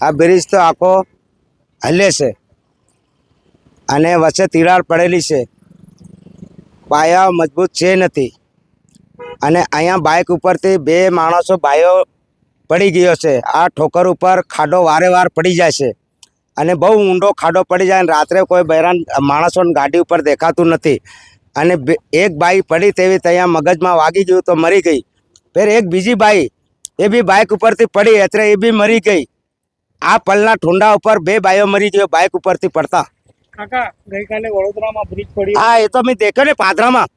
આ બ્રિજ તો આખો હલે છે અને વચ્ચે તિરાડ પડેલી છે, પાયા મજબૂત છે નથી અને અહીંયા બાઇક ઉપરથી બે માણસો ભાઈઓ પડી ગયો છે। આ ઠોકર ઉપર ખાડો વારે વાર પડી જાય છે અને બહુ ઊંડો ખાડો પડી જાય અને રાત્રે કોઈ બહેરાન માણસોને ગાડી ઉપર દેખાતું નથી અને એક બાઈ પડી તેવી ત્યાં મગજમાં વાગી ગયું તો મરી ગઈ। ફેર એક બીજી બાઈ એ બી બાઇક ઉપરથી પડી એટલે એ બી મરી ગઈ। આ પલના ઠુંડા ઉપર બે બાઈઓ મરી ગયો બાઇક ઉપરથી પડતા। કાકા ગઈકાલે વડોદરામાં બ્રિજ પડ્યો, હા એ તો મેં દેખ્યો ને પાદરામાં।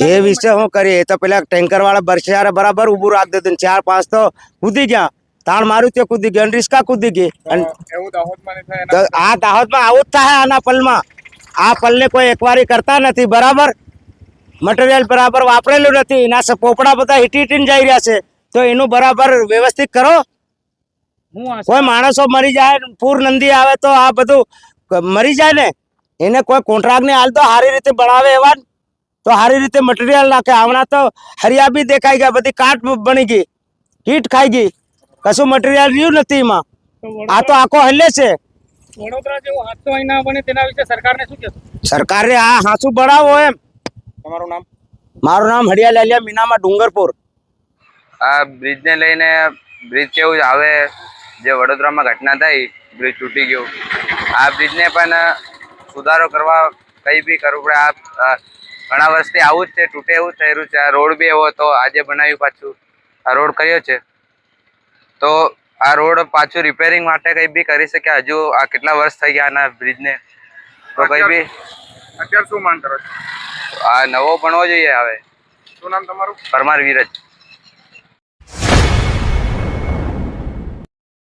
એ વિશે શું કરીએ, એ તો પેલા ટેન્કર વાળા બરસિયારે બરાબર ઉભું રાખી દીધું, 4-5 તો કૂદી ગયા, તાણ માર્યું તે કૂદી ગયો, રિસ્કા કૂદી ગઈ। તો આ દાહોદમાં આવું જ થાય। આના પલમાં આ પલને કોઈ એકવારી કરતા નથી, બરાબર મટીરિયલ બરાબર વાપરેલું નથી, એના પોપડા બધા હીટીને જઈ રહ્યા છે, તો એનું બરાબર વ્યવસ્થિત કરો। કોઈ માણસો મરી જાય, પૂર નંદી આવે તો આ બધું મરી જાય ને, એને કોઈ કોન્ટ્રાક્ટ ને હાલ તો સારી રીતે બનાવે એવા તો સારી રીતે મટીરિયલ નાખે। હમણાં તો હરિયા બી દેખાઈ ગયા, બધી કાટ બની ગઈ, હીટ ખાઈ ગઈ, કશું મટીરિયલ રહ્યું નથી એમાં। આ તો આખો હલે છે। વડોદરા જેવો હાદસો અહીં ના બને તેના વિશે સરકારને શું કહેશો? સરકારે આ હાસુ બનાવો એમ। તમારું નામ? મારું નામ હડિયા લાલિયા, મીનામાં ડુંગરપુર। આ બ્રિજ ને લઈને બ્રિજ કેવું આવે, જે વડોદરામાં ઘટના થઈ, બ્રિજ તૂટી ગયું, આ બ્રિજને પણ સુધારો કરવા કંઈ બી કરવું પડે। આ ઘણા વર્ષથી આવું જ છે, તૂટે એવું જ થઈ રહ્યું છે। આ રોડ બી એવો હતો, આજે બનાવ્યું પાછું, આ રોડ કર્યો છે તો આ રોડ પાછું રિપેરિંગ માટે કંઈ બી કરી શકે। હજુ આ કેટલા વર્ષ થઈ ગયા આના બ્રિજને, તો કંઈ બી અત્યારે શું માંગ કરો છો? આ નવો બનવો જોઈએ। હવે શું નામ તમારું? પરમાર વિરજ।